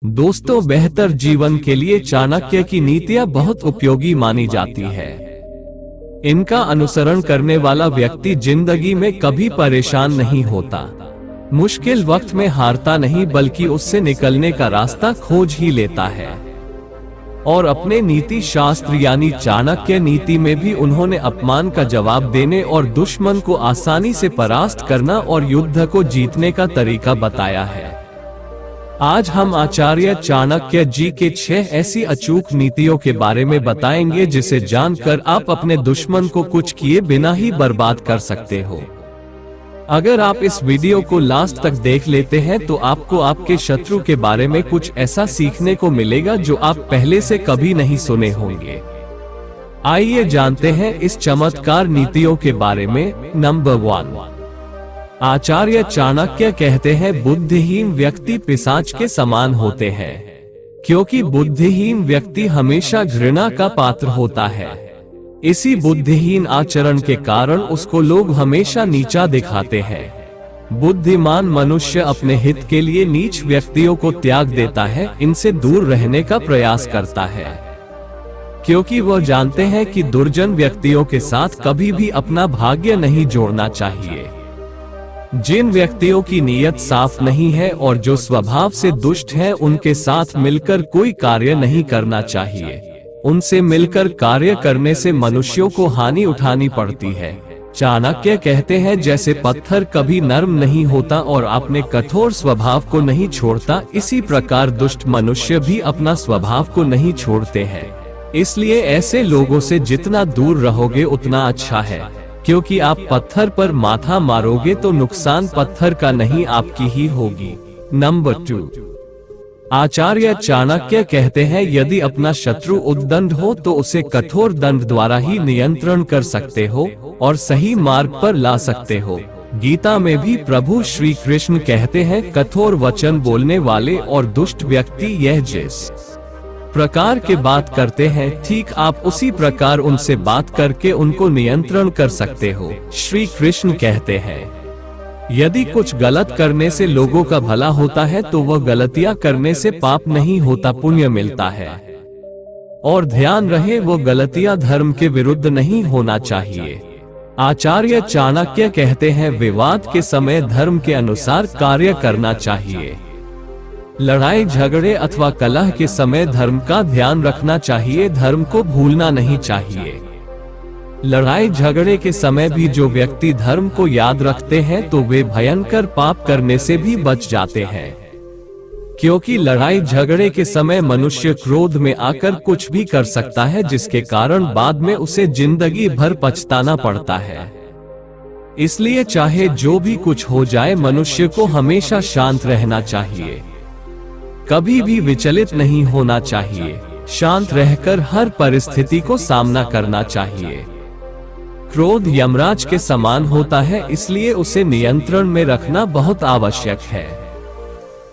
दोस्तों, बेहतर जीवन के लिए चाणक्य की नीतियां बहुत उपयोगी मानी जाती है। इनका अनुसरण करने वाला व्यक्ति जिंदगी में कभी परेशान नहीं होता, मुश्किल वक्त में हारता नहीं बल्कि उससे निकलने का रास्ता खोज ही लेता है। और अपने नीति शास्त्र यानी चाणक्य नीति में भी उन्होंने अपमान का जवाब देने और दुश्मन को आसानी से परास्त करना और युद्ध को जीतने का तरीका बताया है। आज हम आचार्य चाणक्य जी के 6 ऐसी अचूक नीतियों के बारे में बताएंगे जिसे जानकर आप अपने दुश्मन को कुछ किए बिना ही बर्बाद कर सकते हो। अगर आप इस वीडियो को लास्ट तक देख लेते हैं तो आपको आपके शत्रु के बारे में कुछ ऐसा सीखने को मिलेगा जो आप पहले से कभी नहीं सुने होंगे। आइए जानते हैं इस चमत्कार नीतियों के बारे में। नंबर 1, आचार्य चाणक्य कहते हैं बुद्धिहीन व्यक्ति पिशाच के समान होते हैं, क्योंकि बुद्धिहीन व्यक्ति हमेशा घृणा का पात्र होता है। इसी बुद्धिहीन आचरण के कारण उसको लोग हमेशा नीचा दिखाते हैं। बुद्धिमान मनुष्य अपने हित के लिए नीच व्यक्तियों को त्याग देता है, इनसे दूर रहने का प्रयास करता है, क्योंकि वह जानते हैं कि दुर्जन व्यक्तियों के साथ कभी भी अपना भाग्य नहीं जोड़ना चाहिए। जिन व्यक्तियों की नीयत साफ नहीं है और जो स्वभाव से दुष्ट है, उनके साथ मिलकर कोई कार्य नहीं करना चाहिए। उनसे मिलकर कार्य करने से मनुष्यों को हानि उठानी पड़ती है। चाणक्य कहते हैं जैसे पत्थर कभी नर्म नहीं होता और अपने कठोर स्वभाव को नहीं छोड़ता, इसी प्रकार दुष्ट मनुष्य भी अपना स्वभाव को नहीं छोड़ते हैं। इसलिए ऐसे लोगों से जितना दूर रहोगे उतना अच्छा है, क्योंकि आप पत्थर पर माथा मारोगे तो नुकसान पत्थर का नहीं आपकी ही होगी। नंबर 2, आचार्य चाणक्य कहते हैं यदि अपना शत्रु उद्दंड हो तो उसे कठोर दंड द्वारा ही नियंत्रण कर सकते हो और सही मार्ग पर ला सकते हो। गीता में भी प्रभु श्री कृष्ण कहते हैं कठोर वचन बोलने वाले और दुष्ट व्यक्ति यह जिस प्रकार के बात करते हैं, ठीक आप उसी प्रकार उनसे बात करके उनको नियंत्रण कर सकते हो। श्री कृष्ण कहते हैं यदि कुछ गलत करने से लोगों का भला होता है तो वह गलतियां करने से पाप नहीं होता, पुण्य मिलता है। और ध्यान रहे वो गलतियां धर्म के विरुद्ध नहीं होना चाहिए। आचार्य चाणक्य कहते हैं विवाद के समय धर्म के अनुसार कार्य करना चाहिए। लड़ाई झगड़े अथवा कलह के समय धर्म का ध्यान रखना चाहिए, धर्म को भूलना नहीं चाहिए। लड़ाई झगड़े के समय भी जो व्यक्ति धर्म को याद रखते हैं तो वे भयंकर पाप करने से भी बच जाते हैं, क्योंकि लड़ाई झगड़े के समय मनुष्य क्रोध में आकर कुछ भी कर सकता है, जिसके कारण बाद में उसे जिंदगी भर पछताना पड़ता है। इसलिए चाहे जो भी कुछ हो जाए, मनुष्य को हमेशा शांत रहना चाहिए, कभी भी विचलित नहीं होना चाहिए। शांत रहकर हर परिस्थिति को सामना करना चाहिए। क्रोध यमराज के समान होता है, इसलिए उसे नियंत्रण में रखना बहुत आवश्यक है।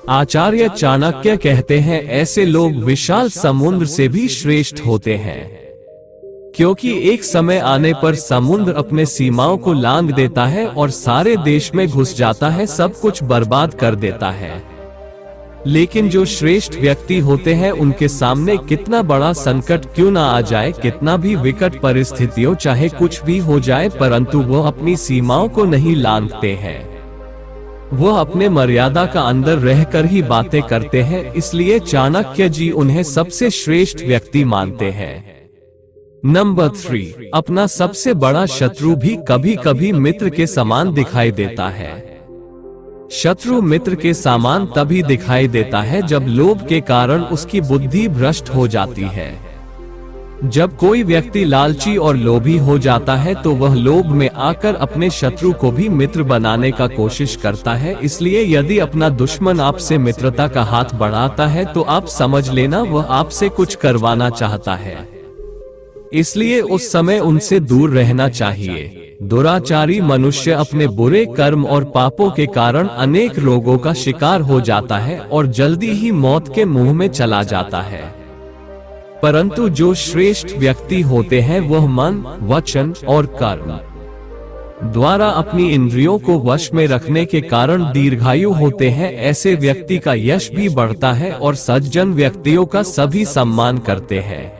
आचार्य चाणक्य कहते हैं ऐसे लोग विशाल समुद्र से भी श्रेष्ठ होते हैं, क्योंकि एक समय आने पर समुद्र अपने सीमाओं को लांघ देता है और सारे देश में घुस जाता है, सब कुछ बर्बाद कर देता है। लेकिन जो श्रेष्ठ व्यक्ति होते हैं उनके सामने कितना बड़ा संकट क्यों ना आ जाए, कितना भी विकट परिस्थितियों चाहे कुछ भी हो जाए, परंतु वो अपनी सीमाओं को नहीं लांघते हैं। वो अपने मर्यादा का अंदर रहकर ही बातें करते हैं, इसलिए चाणक्य जी उन्हें सबसे श्रेष्ठ व्यक्ति मानते हैं। नंबर 3, अपना सबसे बड़ा शत्रु भी कभी कभी मित्र के समान दिखाई देता है। शत्रु मित्र के समान तभी दिखाई देता है जब लोभ के कारण उसकी बुद्धि भ्रष्ट हो जाती है। जब कोई व्यक्ति लालची और लोभी हो जाता है तो वह लोभ में आकर अपने शत्रु को भी मित्र बनाने का कोशिश करता है। इसलिए यदि अपना दुश्मन आपसे मित्रता का हाथ बढ़ाता है तो आप समझ लेना वह आपसे कुछ करवाना चाहता है। इसलिए उस समय उनसे दूर रहना चाहिए। दुराचारी मनुष्य अपने बुरे कर्म और पापों के कारण अनेक रोगों का शिकार हो जाता है और जल्दी ही मौत के मुंह में चला जाता है। परंतु जो श्रेष्ठ व्यक्ति होते हैं वह मन, वचन और कर्म द्वारा अपनी इंद्रियों को वश में रखने के कारण दीर्घायु होते हैं। ऐसे व्यक्ति का यश भी बढ़ता है और सज्जन व्यक्तियों का सभी सम्मान करते हैं।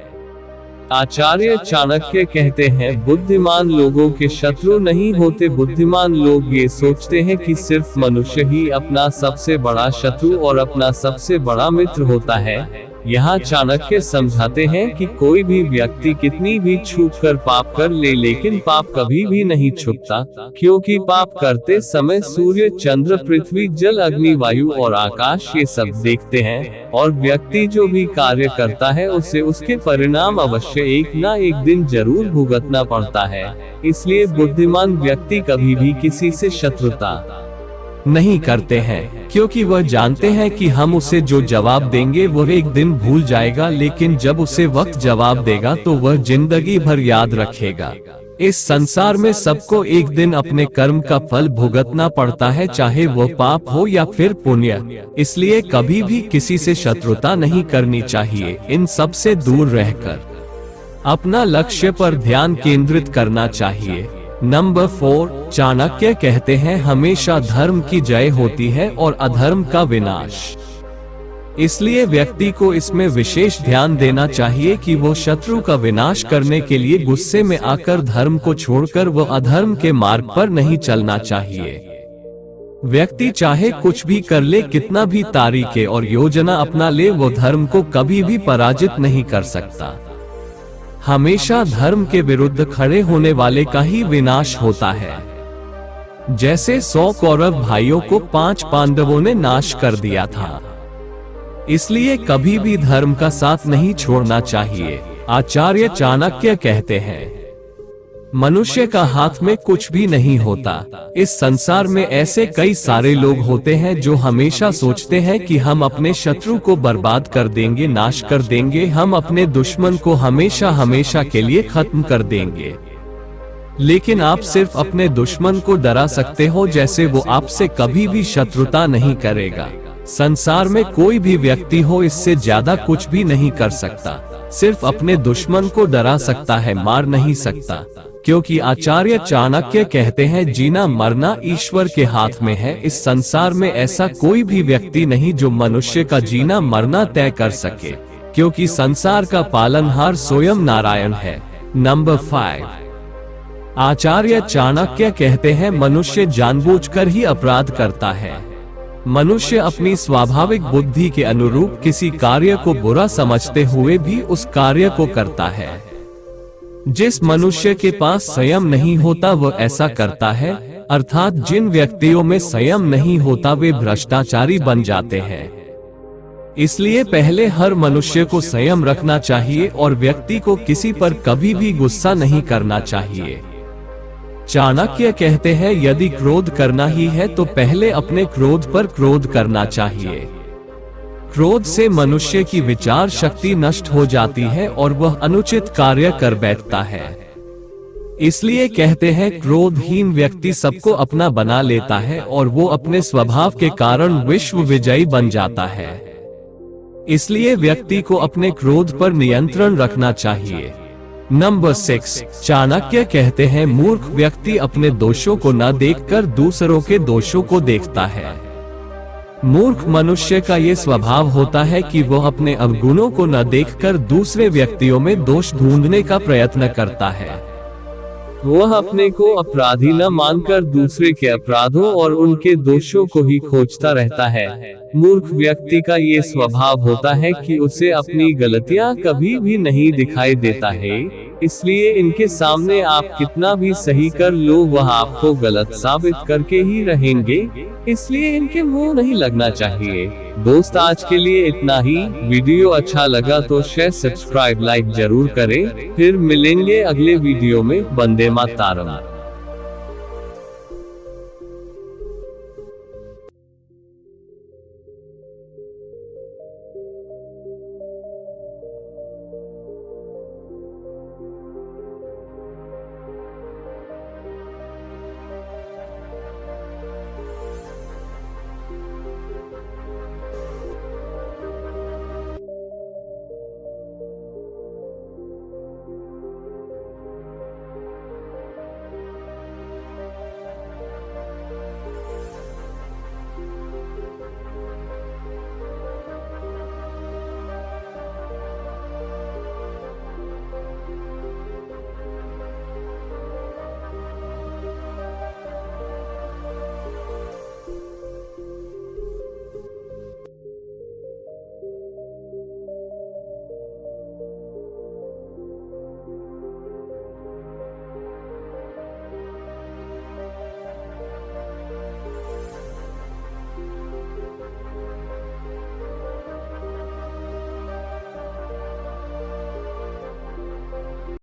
आचार्य चाणक्य कहते हैं, बुद्धिमान लोगों के शत्रु नहीं होते। बुद्धिमान लोग ये सोचते हैं कि सिर्फ मनुष्य ही अपना सबसे बड़ा शत्रु और अपना सबसे बड़ा मित्र होता है। यहाँ चाणक्य समझाते हैं कि कोई भी व्यक्ति कितनी भी छुप कर पाप कर ले, लेकिन पाप कभी भी नहीं छुपता, क्योंकि पाप करते समय सूर्य, चंद्र, पृथ्वी, जल, अग्नि, वायु और आकाश ये सब देखते हैं, और व्यक्ति जो भी कार्य करता है उसे उसके परिणाम अवश्य एक ना एक दिन जरूर भुगतना पड़ता है। इसलिए बुद्धिमान व्यक्ति कभी भी किसी से शत्रुता नहीं करते हैं, क्योंकि वह जानते हैं कि हम उसे जो जवाब देंगे वह एक दिन भूल जाएगा, लेकिन जब उसे वक्त जवाब देगा तो वह जिंदगी भर याद रखेगा। इस संसार में सबको एक दिन अपने कर्म का फल भुगतना पड़ता है, चाहे वह पाप हो या फिर पुण्य। इसलिए कभी भी किसी से शत्रुता नहीं करनी चाहिए। इन सब से दूर रहकर अपना लक्ष्य पर ध्यान केंद्रित करना चाहिए। नंबर 4, चाणक्य कहते हैं, हमेशा धर्म की जय होती है और अधर्म का विनाश। इसलिए व्यक्ति को इसमें विशेष ध्यान देना चाहिए कि वो शत्रु का विनाश करने के लिए गुस्से में आकर धर्म को छोड़कर वो अधर्म के मार्ग पर नहीं चलना चाहिए। व्यक्ति चाहे कुछ भी कर ले, कितना भी तरीके और योजना अपना ले, वो धर्म को कभी भी पराजित नहीं कर सकता। हमेशा धर्म के विरुद्ध खड़े होने वाले का ही विनाश होता है। जैसे 100 कौरव भाइयों को 5 पांडवों ने नाश कर दिया था। इसलिए कभी भी धर्म का साथ नहीं छोड़ना चाहिए। आचार्य चाणक्य कहते हैं, मनुष्य का हाथ में कुछ भी नहीं होता। इस संसार में ऐसे कई सारे लोग होते हैं जो हमेशा सोचते हैं कि हम अपने शत्रु को बर्बाद कर देंगे, नाश कर देंगे, हम अपने दुश्मन को हमेशा हमेशा के लिए खत्म कर देंगे। लेकिन आप सिर्फ अपने दुश्मन को डरा सकते हो, जैसे वो आपसे कभी भी शत्रुता नहीं करेगा। संसार में कोई भी व्यक्ति हो, इससे ज्यादा कुछ भी नहीं कर सकता। सिर्फ अपने दुश्मन को डरा सकता है, मार नहीं सकता। क्योंकि आचार्य चाणक्य कहते हैं, जीना मरना ईश्वर के हाथ में है। इस संसार में ऐसा कोई भी व्यक्ति नहीं जो मनुष्य का जीना मरना तय कर सके, क्योंकि संसार का पालनहार स्वयं नारायण है। नंबर 5, आचार्य चाणक्य कहते हैं, मनुष्य जानबूझकर ही अपराध करता है। मनुष्य अपनी स्वाभाविक बुद्धि के अनुरूप किसी कार्य को बुरा समझते हुए भी उस कार्य को करता है। जिस मनुष्य के पास संयम नहीं होता वह ऐसा करता है, अर्थात जिन व्यक्तियों में संयम नहीं होता वे भ्रष्टाचारी बन जाते हैं। इसलिए पहले हर मनुष्य को संयम रखना चाहिए और व्यक्ति को किसी पर कभी भी गुस्सा नहीं करना चाहिए। चाणक्य कहते हैं, यदि क्रोध करना ही है तो पहले अपने क्रोध पर क्रोध करना चाहिए। क्रोध से मनुष्य की विचार शक्ति नष्ट हो जाती है और वह अनुचित कार्य कर बैठता है। इसलिए कहते हैं, क्रोधहीन व्यक्ति सबको अपना बना लेता है और वो अपने स्वभाव के कारण विश्व विजयी बन जाता है। इसलिए व्यक्ति को अपने क्रोध पर नियंत्रण रखना चाहिए। नंबर 6, चाणक्य कहते हैं, मूर्ख व्यक्ति अपने दोषों को न देखकर दूसरों के दोषों को देखता है। मूर्ख मनुष्य का ये स्वभाव होता है कि वह अपने अवगुणों को न देखकर दूसरे व्यक्तियों में दोष ढूंढने का प्रयत्न करता है। वह अपने को अपराधी न मानकर दूसरे के अपराधों और उनके दोषों को ही खोजता रहता है। मूर्ख व्यक्ति का ये स्वभाव होता है कि उसे अपनी गलतियां कभी भी नहीं दिखाई देता है। इसलिए इनके सामने आप कितना भी सही कर लो, वह आपको गलत साबित करके ही रहेंगे। इसलिए इनके मुंह नहीं लगना चाहिए। दोस्त, आज के लिए इतना ही। वीडियो अच्छा लगा तो शेयर, सब्सक्राइब, लाइक जरूर करें। फिर मिलेंगे अगले वीडियो में। वंदे मातरम।